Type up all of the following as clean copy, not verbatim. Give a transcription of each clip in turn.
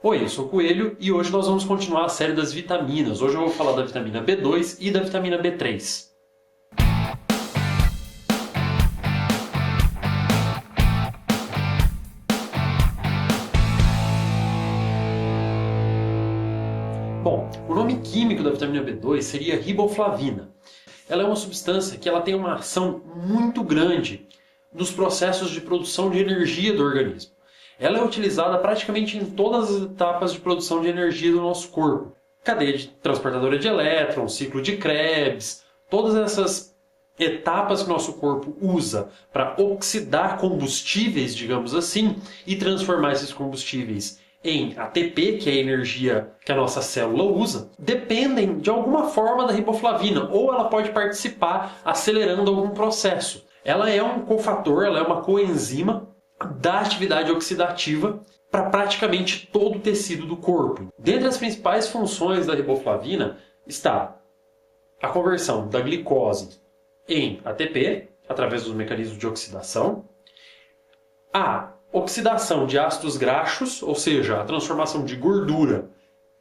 Oi, eu sou o Coelho e hoje nós vamos continuar a série das vitaminas. Hoje eu vou falar da vitamina B2 e da vitamina B3. Bom, o nome químico da vitamina B2 seria riboflavina. Ela é uma substância que ela tem uma ação muito grande nos processos de produção de energia do organismo. Ela é utilizada praticamente em todas as etapas de produção de energia do nosso corpo. Cadeia transportadora de elétrons, ciclo de Krebs, todas essas etapas que o nosso corpo usa para oxidar combustíveis, digamos assim, e transformar esses combustíveis em ATP, que é a energia que a nossa célula usa, dependem de alguma forma da riboflavina, ou ela pode participar acelerando algum processo. Ela é um cofator, ela é uma coenzima da atividade oxidativa para praticamente todo o tecido do corpo. Dentre as principais funções da riboflavina está a conversão da glicose em ATP, através dos mecanismos de oxidação, a oxidação de ácidos graxos, ou seja, a transformação de gordura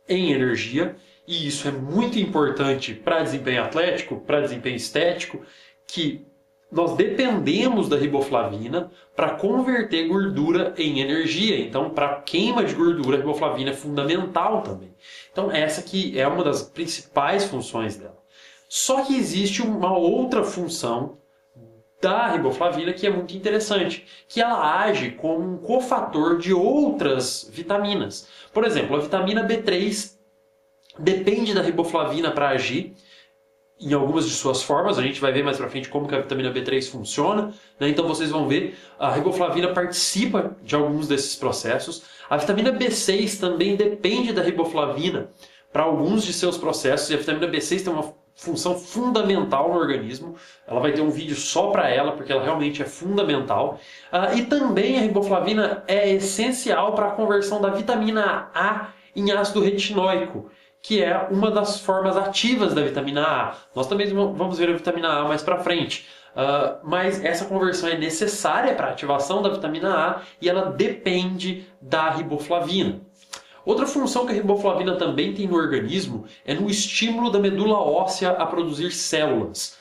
em energia, e isso é muito importante para desempenho atlético, para desempenho estético, que nós dependemos da riboflavina para converter gordura em energia. Então, para queima de gordura, a riboflavina é fundamental também. Então, essa aqui é uma das principais funções dela. Só que existe uma outra função da riboflavina que é muito interessante, que ela age como um cofator de outras vitaminas. Por exemplo, a vitamina B3 depende da riboflavina para agir em algumas de suas formas. A gente vai ver mais para frente como que a vitamina B3 funciona, né? Então vocês vão ver, a riboflavina participa de alguns desses processos. A vitamina B6 também depende da riboflavina para alguns de seus processos, e a vitamina B6 tem uma função fundamental no organismo. Ela vai ter um vídeo só para ela, porque ela realmente é fundamental. E também a riboflavina é essencial para a conversão da vitamina A em ácido retinóico, que é uma das formas ativas da vitamina A. Nós também vamos ver a vitamina A mais para frente. Mas essa conversão é necessária para a ativação da vitamina A e ela depende da riboflavina. Outra função que a riboflavina também tem no organismo é no estímulo da medula óssea a produzir células.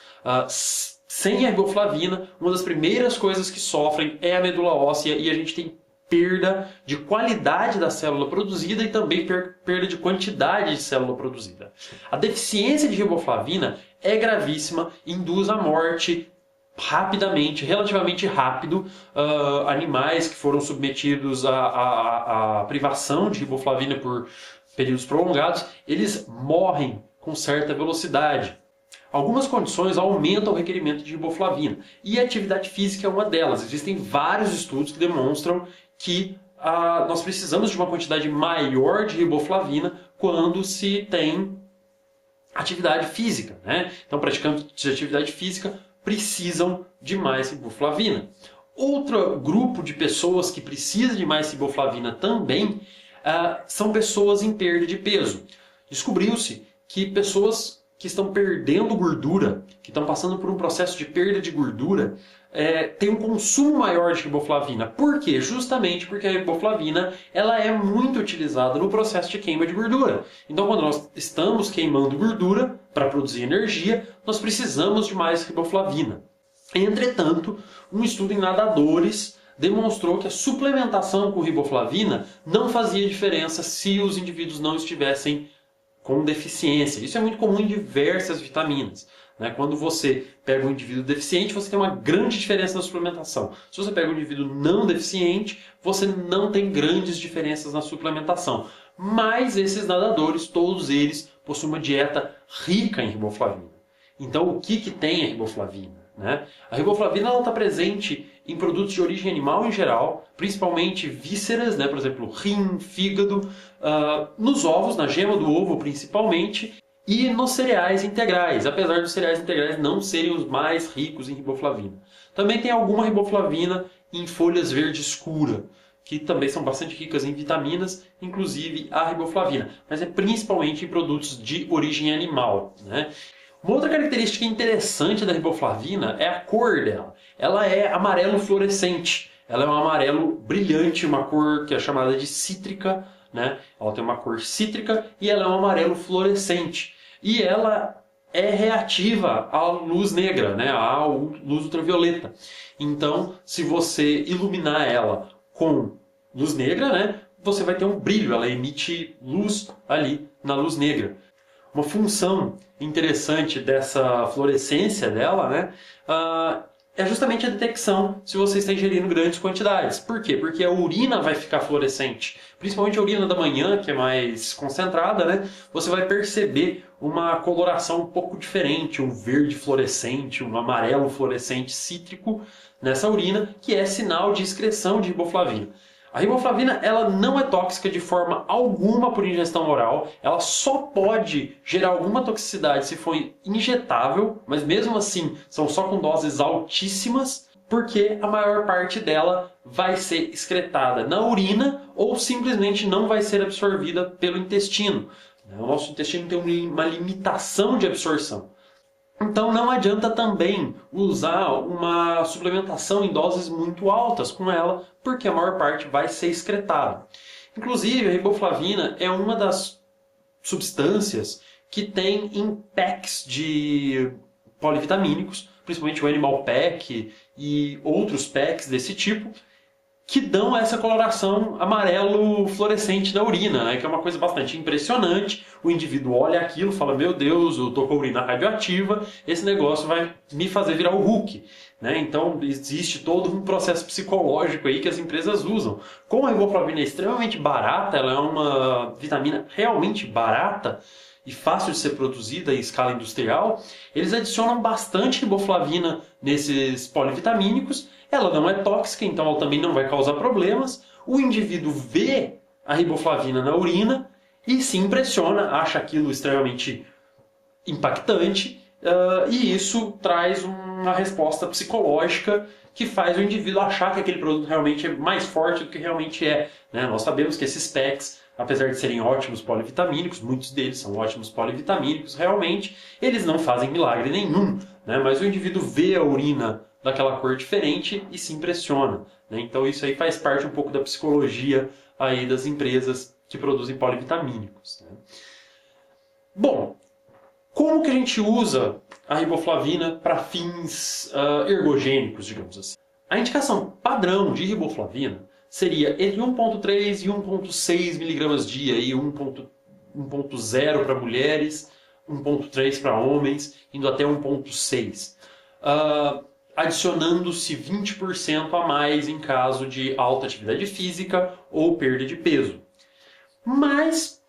Sem a riboflavina, uma das primeiras coisas que sofrem é a medula óssea, e a gente tem perda de qualidade da célula produzida e também perda de quantidade de célula produzida. A deficiência de riboflavina é gravíssima, induz à morte rapidamente, relativamente rápido. Animais que foram submetidos à privação de riboflavina por períodos prolongados, eles morrem com certa velocidade. Algumas condições aumentam o requerimento de riboflavina, e a atividade física é uma delas. Existem vários estudos que demonstram que nós precisamos de uma quantidade maior de riboflavina quando se tem atividade física, né? Então, praticantes de atividade física precisam de mais riboflavina. Outro grupo de pessoas que precisa de mais riboflavina também são pessoas em perda de peso. Descobriu-se que pessoas que estão perdendo gordura, que estão passando por um processo de perda de gordura, têm um consumo maior de riboflavina. Por quê? Justamente porque a riboflavina ela é muito utilizada no processo de queima de gordura. Então, quando nós estamos queimando gordura para produzir energia, nós precisamos de mais riboflavina. Entretanto, um estudo em nadadores demonstrou que a suplementação com riboflavina não fazia diferença se os indivíduos não estivessem com deficiência. Isso é muito comum em diversas vitaminas, né? Quando você pega um indivíduo deficiente, você tem uma grande diferença na suplementação. Se você pega um indivíduo não deficiente, você não tem grandes diferenças na suplementação. Mas esses nadadores, todos eles, possuem uma dieta rica em riboflavina. Então, o que tem a riboflavina, né? A riboflavina está presente em produtos de origem animal em geral, principalmente vísceras, né? Por exemplo, rim, fígado, nos ovos, na gema do ovo principalmente, e nos cereais integrais, apesar dos cereais integrais não serem os mais ricos em riboflavina. Também tem alguma riboflavina em folhas verde escura, que também são bastante ricas em vitaminas, inclusive a riboflavina, mas é principalmente em produtos de origem animal, né? Uma outra característica interessante da riboflavina é a cor dela. Ela é amarelo fluorescente. Ela é um amarelo brilhante, uma cor que é chamada de cítrica, né? Ela tem uma cor cítrica e ela é um amarelo fluorescente. E ela é reativa à luz negra, né? À luz ultravioleta. Então, se você iluminar ela com luz negra, né? Você vai ter um brilho, ela emite luz ali na luz negra. Uma função interessante dessa fluorescência dela, né, é justamente a detecção se você está ingerindo grandes quantidades. Por quê? Porque a urina vai ficar fluorescente. Principalmente a urina da manhã, que é mais concentrada, né, você vai perceber uma coloração um pouco diferente, um verde fluorescente, um amarelo fluorescente cítrico nessa urina, que é sinal de excreção de riboflavina. A riboflavina ela não é tóxica de forma alguma por ingestão oral, ela só pode gerar alguma toxicidade se for injetável, mas mesmo assim são só com doses altíssimas, porque a maior parte dela vai ser excretada na urina ou simplesmente não vai ser absorvida pelo intestino. O nosso intestino tem uma limitação de absorção. Então não adianta também usar uma suplementação em doses muito altas com ela, porque a maior parte vai ser excretada. Inclusive, a riboflavina é uma das substâncias que tem em packs de polivitamínicos, principalmente o Animal Pack e outros packs desse tipo, que dão essa coloração amarelo fluorescente na urina, né? Que é uma coisa bastante impressionante. O indivíduo olha aquilo e fala, meu Deus, eu tô com a urina radioativa, esse negócio vai me fazer virar o Hulk. Né? Então existe todo um processo psicológico aí que as empresas usam. Como a riboflavina é extremamente barata, ela é uma vitamina realmente barata e fácil de ser produzida em escala industrial, eles adicionam bastante riboflavina nesses polivitamínicos. Ela não é tóxica, então ela também não vai causar problemas. O indivíduo vê a riboflavina na urina e se impressiona, acha aquilo extremamente impactante, e isso traz uma resposta psicológica que faz o indivíduo achar que aquele produto realmente é mais forte do que realmente é. Né? Nós sabemos que esses packs, apesar de serem ótimos polivitamínicos, muitos deles são ótimos polivitamínicos, realmente eles não fazem milagre nenhum. Né? Mas o indivíduo vê a urina daquela cor diferente e se impressiona. Né? Então isso aí faz parte um pouco da psicologia aí das empresas que produzem polivitamínicos. Né? Bom, como que a gente usa a riboflavina para fins ergogênicos, digamos assim? A indicação padrão de riboflavina seria entre 1,3 e 1,6 mg dia, e 1,0 para mulheres, 1,3 para homens, indo até 1,6. Adicionando-se 20% a mais em caso de alta atividade física ou perda de peso. Mas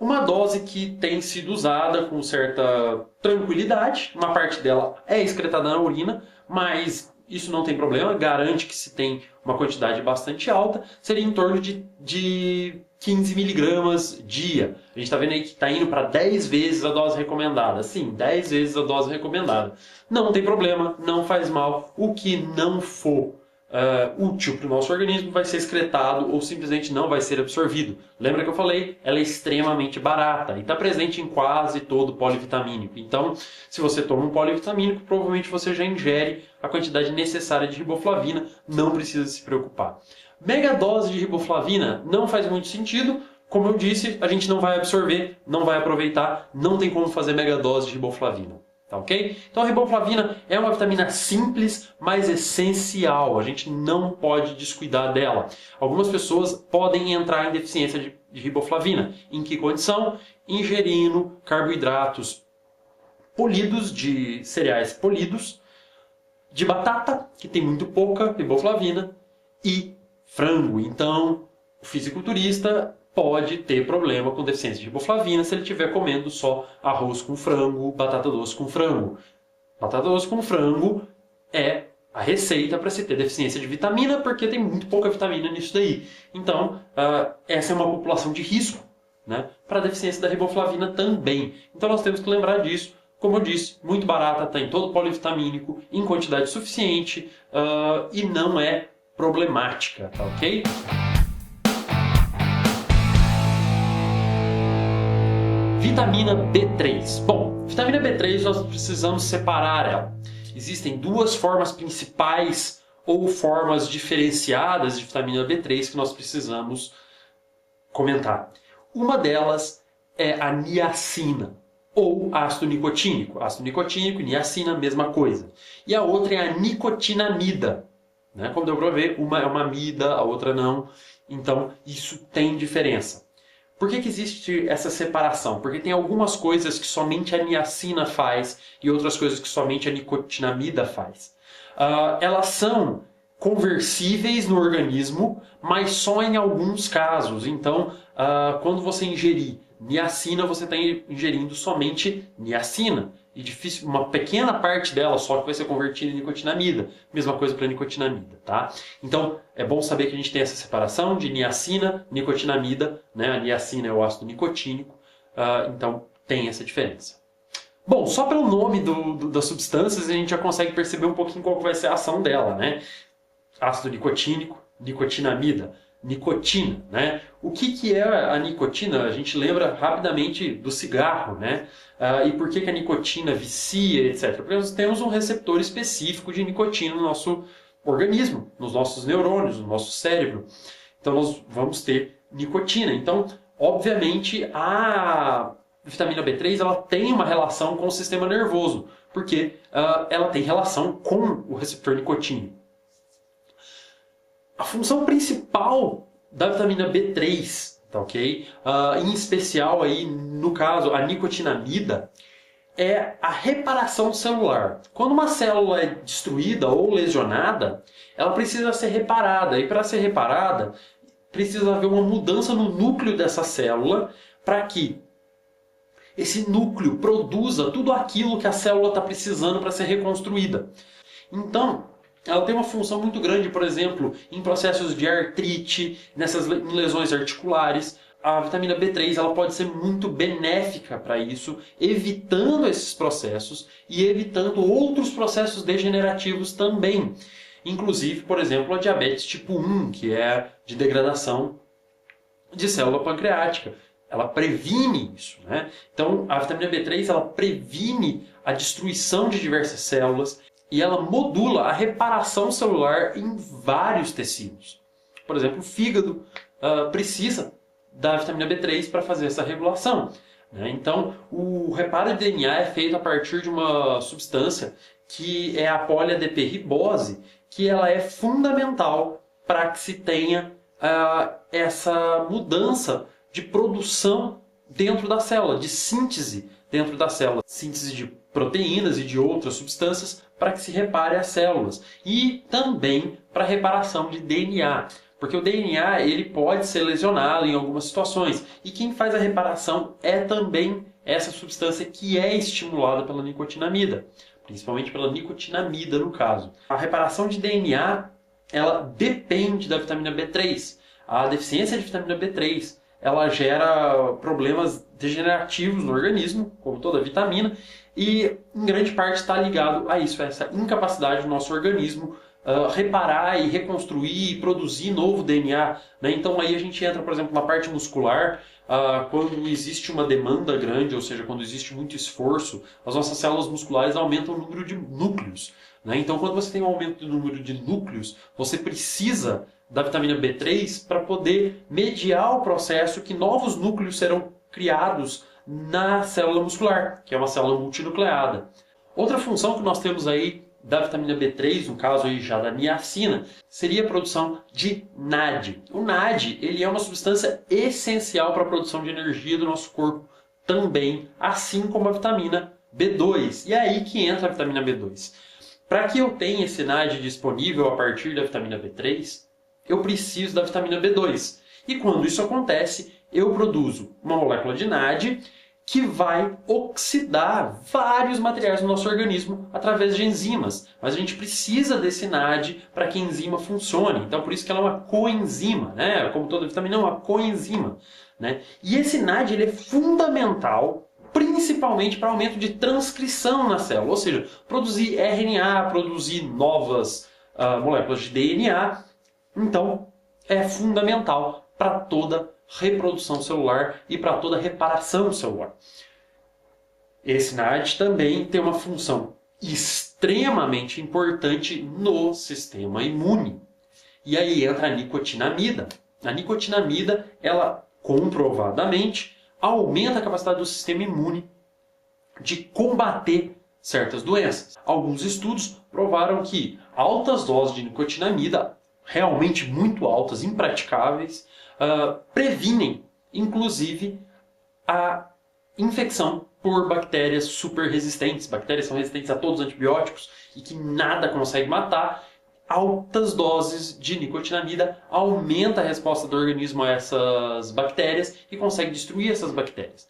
uma dose que tem sido usada com certa tranquilidade, uma parte dela é excretada na urina, mas isso não tem problema, garante que se tem uma quantidade bastante alta, seria em torno de 15 mg dia. A gente está vendo aí que está indo para 10 vezes a dose recomendada. Sim, 10 vezes a dose recomendada. Não tem problema, não faz mal. O que não for útil para o nosso organismo vai ser excretado ou simplesmente não vai ser absorvido. Lembra que eu falei? Ela é extremamente barata e está presente em quase todo polivitamínico. Então, se você toma um polivitamínico, provavelmente você já ingere a quantidade necessária de riboflavina, não precisa se preocupar. Megadose de riboflavina não faz muito sentido. Como eu disse, a gente não vai absorver, não vai aproveitar, não tem como fazer megadose de riboflavina. Tá ok? Então a riboflavina é uma vitamina simples, mas essencial. A gente não pode descuidar dela. Algumas pessoas podem entrar em deficiência de riboflavina. Em que condição? Ingerindo carboidratos polidos, de cereais polidos, de batata, que tem muito pouca riboflavina, e frango. Então, o fisiculturista pode ter problema com deficiência de riboflavina se ele estiver comendo só arroz com frango, batata doce com frango. Batata doce com frango é a receita para se ter deficiência de vitamina, porque tem muito pouca vitamina nisso daí. Então, essa é uma população de risco, né, para a deficiência da riboflavina também. Então nós temos que lembrar disso. Como eu disse, muito barata, está em todo polivitamínico, em quantidade suficiente, e não é problemática, tá ok? Vitamina B3. Bom, vitamina B3 nós precisamos separar ela. Existem duas formas principais ou formas diferenciadas de vitamina B3 que nós precisamos comentar. Uma delas é a niacina, ou ácido nicotínico. Ácido nicotínico e niacina, mesma coisa. E a outra é a nicotinamida. Né? Como deu para ver, uma é uma amida, a outra não. Então, isso tem diferença. Por que existe essa separação? Porque tem algumas coisas que somente a niacina faz e outras coisas que somente a nicotinamida faz. Elas são conversíveis no organismo, mas só em alguns casos. Então, quando você ingerir niacina, você está ingerindo somente niacina. E uma pequena parte dela só que vai ser convertida em nicotinamida. Mesma coisa para nicotinamida, tá? Então, é bom saber que a gente tem essa separação de niacina, nicotinamida, né? A niacina é o ácido nicotínico, então tem essa diferença. Bom, só pelo nome das substâncias a gente já consegue perceber um pouquinho qual vai ser a ação dela, né? Ácido nicotínico, nicotinamida, nicotina, né? O que é a nicotina? A gente lembra rapidamente do cigarro, né? E por que a nicotina vicia, etc. Porque nós temos um receptor específico de nicotina no nosso organismo, nos nossos neurônios, no nosso cérebro. Então nós vamos ter nicotina. Então, obviamente, a vitamina B3 ela tem uma relação com o sistema nervoso, porque ela tem relação com o receptor nicotínico. A função principal da vitamina B3, tá ok? Em especial aí, no caso, a nicotinamida, é a reparação celular. Quando uma célula é destruída ou lesionada, ela precisa ser reparada. E para ser reparada, precisa haver uma mudança no núcleo dessa célula para que esse núcleo produza tudo aquilo que a célula está precisando para ser reconstruída. Então, ela tem uma função muito grande, por exemplo, em processos de artrite, em lesões articulares. A vitamina B3 ela pode ser muito benéfica para isso, evitando esses processos e evitando outros processos degenerativos também. Inclusive, por exemplo, a diabetes tipo 1, que é de degradação de célula pancreática. Ela previne isso, né? Então, a vitamina B3 ela previne a destruição de diversas células e ela modula a reparação celular em vários tecidos. Por exemplo, o fígado precisa da vitamina B3 para fazer essa regulação, né? Então, o reparo de DNA é feito a partir de uma substância que é a poli-ADP-ribose, que ela é fundamental para que se tenha essa mudança de produção dentro da célula, de síntese dentro da célula, síntese de proteínas e de outras substâncias para que se repare as células e também para reparação de DNA, porque o DNA ele pode ser lesionado em algumas situações e quem faz a reparação é também essa substância que é estimulada pela nicotinamida, principalmente pela nicotinamida no caso. A reparação de DNA ela depende da vitamina B3. A deficiência de vitamina B3 ela gera problemas degenerativos no organismo, como toda vitamina, e em grande parte está ligado a isso, a essa incapacidade do nosso organismo reparar e reconstruir e produzir novo DNA. Né? Então aí a gente entra, por exemplo, na parte muscular, quando existe uma demanda grande, ou seja, quando existe muito esforço, as nossas células musculares aumentam o número de núcleos. Né? Então quando você tem um aumento do número de núcleos, você precisa da vitamina B3 para poder mediar o processo que novos núcleos serão criados na célula muscular, que é uma célula multinucleada. Outra função que nós temos aí da vitamina B3, no caso aí já da niacina, seria a produção de NAD. O NAD ele é uma substância essencial para a produção de energia do nosso corpo também, assim como a vitamina B2. E é aí que entra a vitamina B2. Para que eu tenha esse NAD disponível a partir da vitamina B3, eu preciso da vitamina B2. E quando isso acontece, eu produzo uma molécula de NAD que vai oxidar vários materiais no nosso organismo através de enzimas. Mas a gente precisa desse NAD para que a enzima funcione. Então, por isso que ela é uma coenzima, né? Como toda vitamina, é uma coenzima, né? E esse NAD ele é fundamental, principalmente para aumento de transcrição na célula. Ou seja, produzir RNA, produzir novas moléculas de DNA. Então, é fundamental para toda reprodução celular e para toda reparação celular. Esse NAD também tem uma função extremamente importante no sistema imune. E aí entra a nicotinamida. A nicotinamida ela comprovadamente, aumenta a capacidade do sistema imune de combater certas doenças. Alguns estudos provaram que altas doses de nicotinamida, realmente muito altas, impraticáveis, previnem, inclusive, a infecção por bactérias super resistentes. Bactérias são resistentes a todos os antibióticos e que nada consegue matar. Altas doses de nicotinamida aumenta a resposta do organismo a essas bactérias e consegue destruir essas bactérias.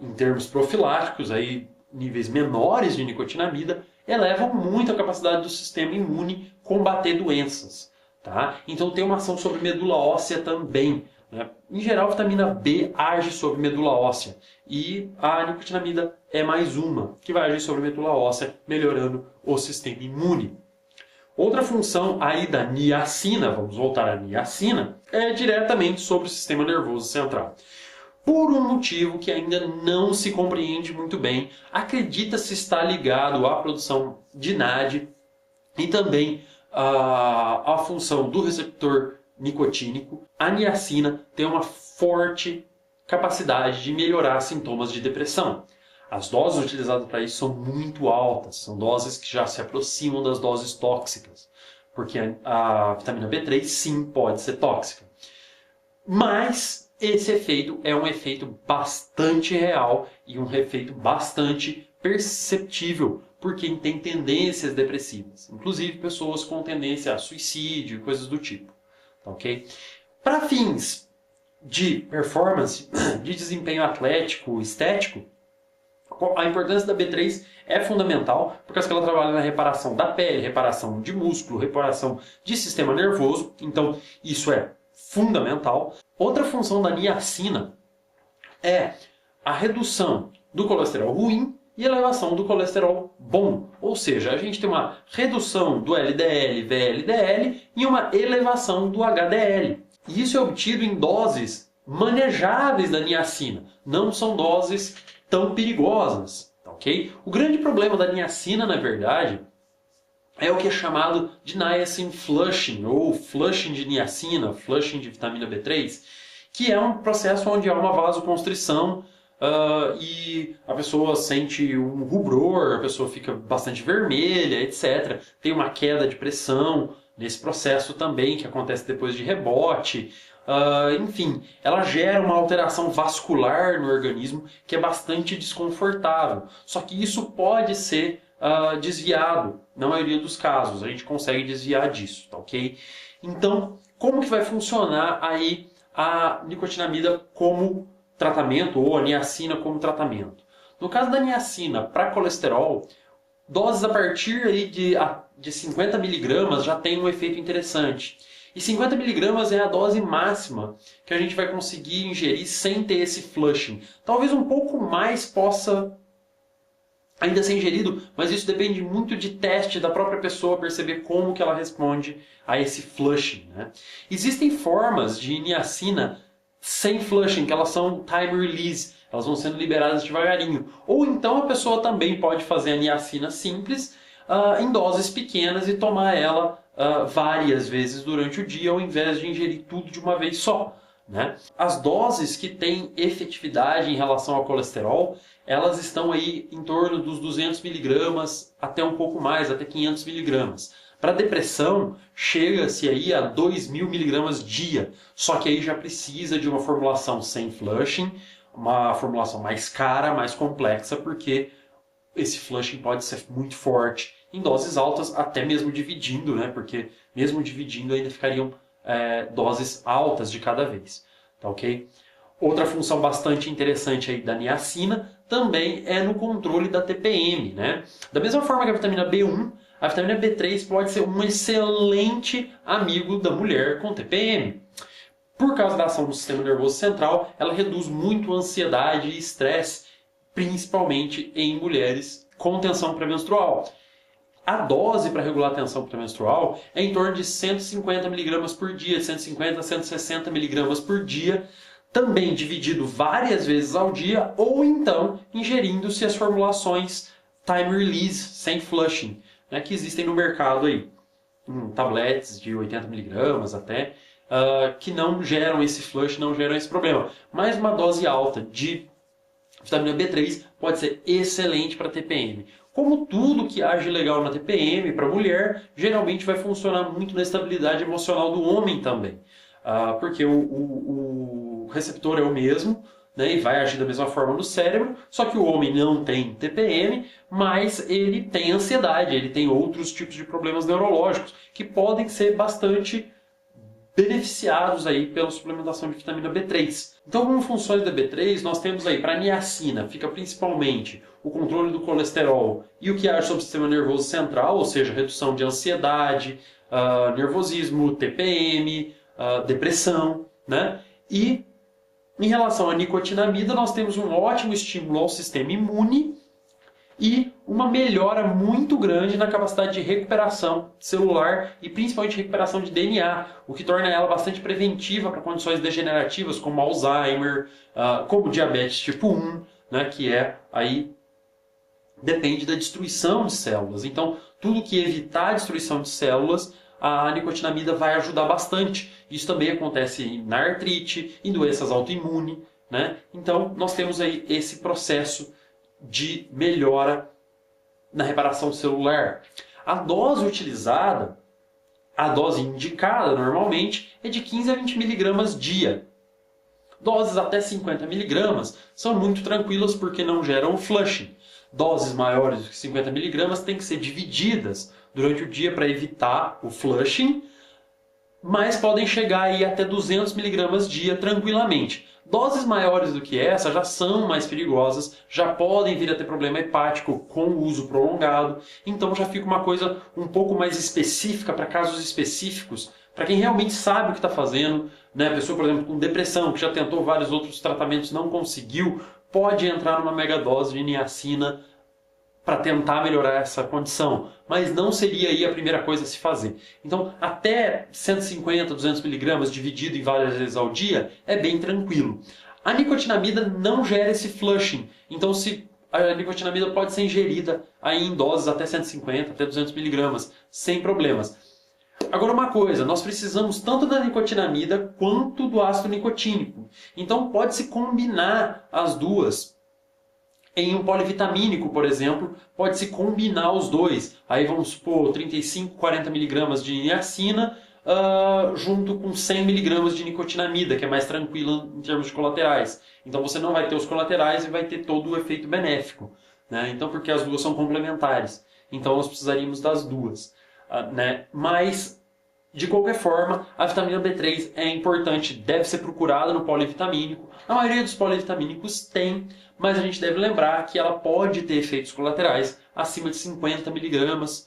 Em termos profiláticos, aí, níveis menores de nicotinamida elevam muito a capacidade do sistema imune combater doenças. Tá? Então tem uma ação sobre medula óssea também. Né? Em geral, a vitamina B age sobre medula óssea e a nicotinamida é mais uma que vai agir sobre medula óssea, melhorando o sistema imune. Outra função aí da niacina, vamos voltar à niacina, é diretamente sobre o sistema nervoso central. Por um motivo que ainda não se compreende muito bem, acredita-se estar ligado à produção de NAD e também à função do receptor nicotínico. A niacina tem uma forte capacidade de melhorar sintomas de depressão. As doses utilizadas para isso são muito altas, são doses que já se aproximam das doses tóxicas, porque a vitamina B3 sim pode ser tóxica. Mas esse efeito é um efeito bastante real e um efeito bastante perceptível por quem tem tendências depressivas, inclusive pessoas com tendência a suicídio e coisas do tipo. Okay? Para fins de performance, de desempenho atlético, estético, a importância da B3 é fundamental, porque ela trabalha na reparação da pele, reparação de músculo, reparação de sistema nervoso, então isso é fundamental. Outra função da niacina é a redução do colesterol ruim e elevação do colesterol bom. Ou seja, a gente tem uma redução do LDL, VLDL e uma elevação do HDL. E isso é obtido em doses manejáveis da niacina, não são doses tão perigosas, ok? O grande problema da niacina, na verdade, é o que é chamado de niacin flushing, ou flushing de niacina, flushing de vitamina B3, que é um processo onde há uma vasoconstrição e a pessoa sente um rubror, a pessoa fica bastante vermelha, etc. Tem uma queda de pressão nesse processo também, que acontece depois de rebote. Enfim, ela gera uma alteração vascular no organismo que é bastante desconfortável. Só que isso pode ser desviado, na maioria dos casos. A gente consegue desviar disso, tá ok? Então, como que vai funcionar aí a nicotinamida como tratamento ou a niacina como tratamento? No caso da niacina para colesterol, doses a partir aí de 50 mg já tem um efeito interessante. E 50 mg é a dose máxima que a gente vai conseguir ingerir sem ter esse flushing. Talvez um pouco mais possa ainda ser ingerido, mas isso depende muito de teste da própria pessoa, perceber como que ela responde a esse flushing. Né? Existem formas de niacina sem flushing, que elas são time release, elas vão sendo liberadas devagarinho. Ou então a pessoa também pode fazer a niacina simples em doses pequenas e tomar ela várias vezes durante o dia, ao invés de ingerir tudo de uma vez só. Né? As doses que têm efetividade em relação ao colesterol, elas estão aí em torno dos 200 mg até um pouco mais, até 500 mg. Para depressão, chega-se aí a 2.000 mg dia, só que aí já precisa de uma formulação sem flushing, uma formulação mais cara, mais complexa, porque esse flushing pode ser muito forte em doses altas, até mesmo dividindo, né? Porque mesmo dividindo ainda ficariam doses altas de cada vez, tá ok? Outra função bastante interessante aí da niacina também é no controle da TPM, né? Da mesma forma que a vitamina B1, a vitamina B3 pode ser um excelente amigo da mulher com TPM. Por causa da ação do sistema nervoso central, ela reduz muito a ansiedade e estresse, principalmente em mulheres com tensão pré-menstrual. A dose para regular a tensão pré-menstrual é em torno de 150 mg por dia, de 150 a 160 mg por dia, também dividido várias vezes ao dia, ou então ingerindo-se as formulações time release, sem flushing, né, que existem no mercado aí, tabletes de 80 mg até, que não geram esse flush, não geram esse problema. Mas uma dose alta de vitamina B3 pode ser excelente para TPM. Como tudo que age legal na TPM para mulher, geralmente vai funcionar muito na estabilidade emocional do homem também. Porque o receptor é o mesmo, né, e vai agir da mesma forma no cérebro, só que o homem não tem TPM, mas ele tem ansiedade, ele tem outros tipos de problemas neurológicos que podem ser bastante beneficiados aí pela suplementação de vitamina B3. Então, como funções da B3, nós temos aí para niacina, fica principalmente o controle do colesterol e o que age sobre o sistema nervoso central, ou seja, redução de ansiedade, nervosismo, TPM, depressão, né? E em relação à nicotinamida, nós temos um ótimo estímulo ao sistema imune e uma melhora muito grande na capacidade de recuperação celular e principalmente recuperação de DNA, o que torna ela bastante preventiva para condições degenerativas como Alzheimer, como diabetes tipo 1, né, que aí depende da destruição de células. Então, tudo que evitar a destruição de células, a nicotinamida vai ajudar bastante. Isso também acontece na artrite, em doenças autoimunes, né? Então, nós temos aí esse processo de melhora na reparação celular. A dose utilizada, a dose indicada normalmente, é de 15 a 20 mg dia. Doses até 50 mg são muito tranquilas porque não geram flushing. Doses maiores do que 50 mg têm que ser divididas durante o dia para evitar o flushing, mas podem chegar aí até 200 mg dia tranquilamente. Doses maiores do que essa já são mais perigosas, já podem vir a ter problema hepático com o uso prolongado, então já fica uma coisa um pouco mais específica para casos específicos, para quem realmente sabe o que está fazendo, né? A pessoa, por exemplo, com depressão, que já tentou vários outros tratamentos, não conseguiu, pode entrar numa megadose de niacina para tentar melhorar essa condição, mas não seria aí a primeira coisa a se fazer. Então, até 150, 200 mg dividido em várias vezes ao dia é bem tranquilo. A nicotinamida não gera esse flushing, então a nicotinamida pode ser ingerida aí em doses até 150, até 200 mg, sem problemas. Agora uma coisa, nós precisamos tanto da nicotinamida quanto do ácido nicotínico. Então pode-se combinar as duas. Em um polivitamínico, por exemplo, pode-se combinar os dois. Aí vamos supor 35, 40 mg de niacina junto com 100 mg de nicotinamida, que é mais tranquila em termos de colaterais. Então você não vai ter os colaterais e vai ter todo o efeito benéfico, né? Então, porque as duas são complementares. Então nós precisaríamos das duas. Né? Mas, de qualquer forma, a vitamina B3 é importante, deve ser procurada no polivitamínico. A maioria dos polivitamínicos tem, mas a gente deve lembrar que ela pode ter efeitos colaterais acima de 50 mg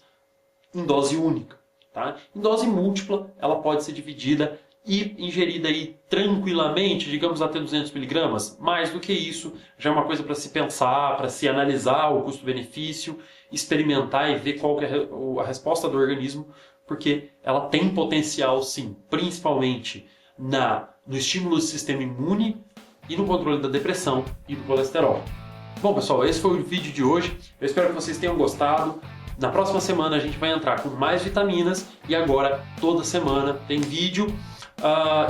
em dose única. Tá? Em dose múltipla, ela pode ser dividida e ingerida aí tranquilamente, digamos até 200 mg. Mais do que isso, já é uma coisa para se pensar, para se analisar o custo-benefício, experimentar e ver qual que é a resposta do organismo, porque ela tem potencial sim, principalmente no estímulo do sistema imune e no controle da depressão e do colesterol. Bom pessoal, esse foi o vídeo de hoje, eu espero que vocês tenham gostado. Na próxima semana a gente vai entrar com mais vitaminas e agora toda semana tem vídeo.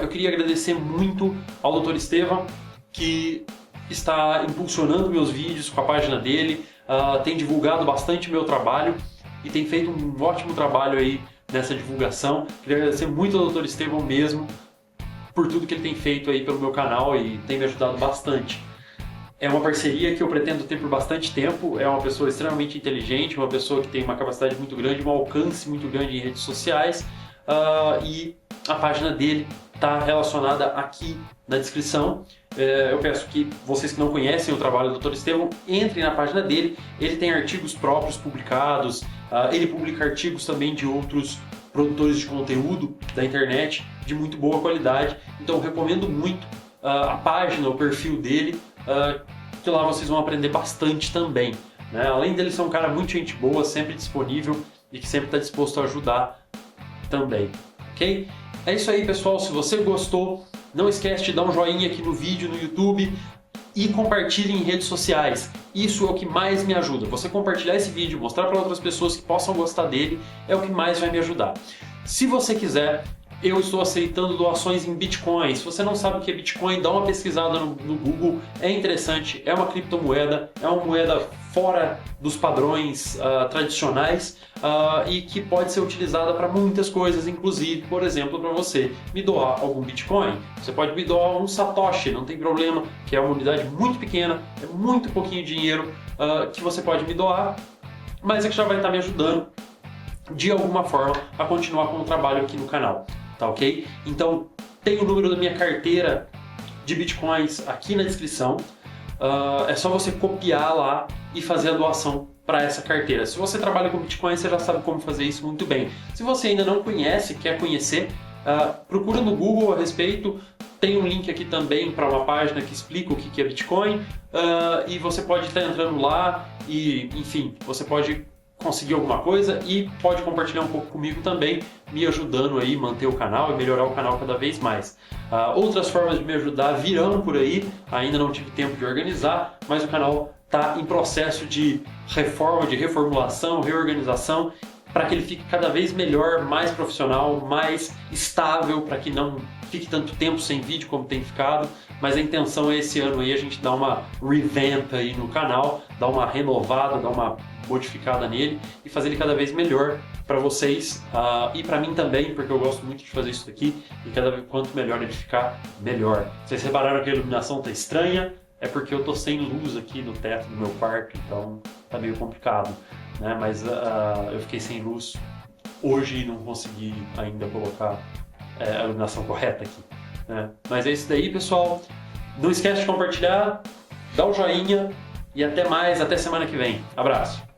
Eu queria agradecer muito ao Dr. Estevão, que está impulsionando meus vídeos com a página dele, tem divulgado bastante o meu trabalho e tem feito um ótimo trabalho aí nessa divulgação. Queria agradecer muito ao Dr. Estevão mesmo por tudo que ele tem feito aí pelo meu canal e tem me ajudado bastante. É uma parceria que eu pretendo ter por bastante tempo, é uma pessoa extremamente inteligente, uma pessoa que tem uma capacidade muito grande, um alcance muito grande em redes sociais, e a página dele está relacionada aqui na descrição. Eu peço que vocês que não conhecem o trabalho do Dr. Estevão, entrem na página dele, ele tem artigos próprios publicados, ele publica artigos também de outros produtores de conteúdo da internet de muito boa qualidade, então eu recomendo muito a página, o perfil dele, que lá vocês vão aprender bastante também, né? Além dele ser um cara muito gente boa, sempre disponível e que sempre está disposto a ajudar também, ok? É isso aí pessoal, se você gostou, não esquece de dar um joinha aqui no vídeo, no YouTube e compartilhe em redes sociais. Isso é o que mais me ajuda. Você compartilhar esse vídeo, mostrar para outras pessoas que possam gostar dele, é o que mais vai me ajudar. Se você quiser eu estou aceitando doações em Bitcoin. Se você não sabe o que é Bitcoin, dá uma pesquisada no Google. É interessante, é uma criptomoeda, é uma moeda fora dos padrões tradicionais e que pode ser utilizada para muitas coisas, inclusive, por exemplo, para você me doar algum Bitcoin. Você pode me doar um Satoshi, não tem problema, que é uma unidade muito pequena, é muito pouquinho dinheiro que você pode me doar, mas é que já vai estar me ajudando de alguma forma a continuar com o trabalho aqui no canal. Tá ok? Então tem o número da minha carteira de Bitcoins aqui na descrição. É só você copiar lá e fazer a doação para essa carteira. Se você trabalha com Bitcoin, você já sabe como fazer isso muito bem. Se você ainda não conhece, quer conhecer, procura no Google a respeito. Tem um link aqui também para uma página que explica o que é Bitcoin e você pode estar entrando lá e, enfim, você pode conseguir alguma coisa e pode compartilhar um pouco comigo também, me ajudando aí a manter o canal e melhorar o canal cada vez mais. Outras formas de me ajudar virão por aí, ainda não tive tempo de organizar, mas o canal está em processo de reforma, de reformulação, reorganização, para que ele fique cada vez melhor, mais profissional, mais estável, para que não fique tanto tempo sem vídeo como tem ficado, mas a intenção é esse ano aí a gente dar uma revamp aí no canal, dar uma renovada, dar uma modificada nele e fazer ele cada vez melhor para vocês e para mim também, porque eu gosto muito de fazer isso daqui e cada vez quanto melhor ele ficar, melhor. Vocês repararam que a iluminação tá estranha? É porque eu tô sem luz aqui no teto do meu quarto, então tá meio complicado, né? Mas eu fiquei sem luz hoje e não consegui ainda colocar a iluminação correta aqui, né? Mas é isso daí, pessoal. Não esquece de compartilhar, dá um joinha e até mais, até semana que vem. Abraço!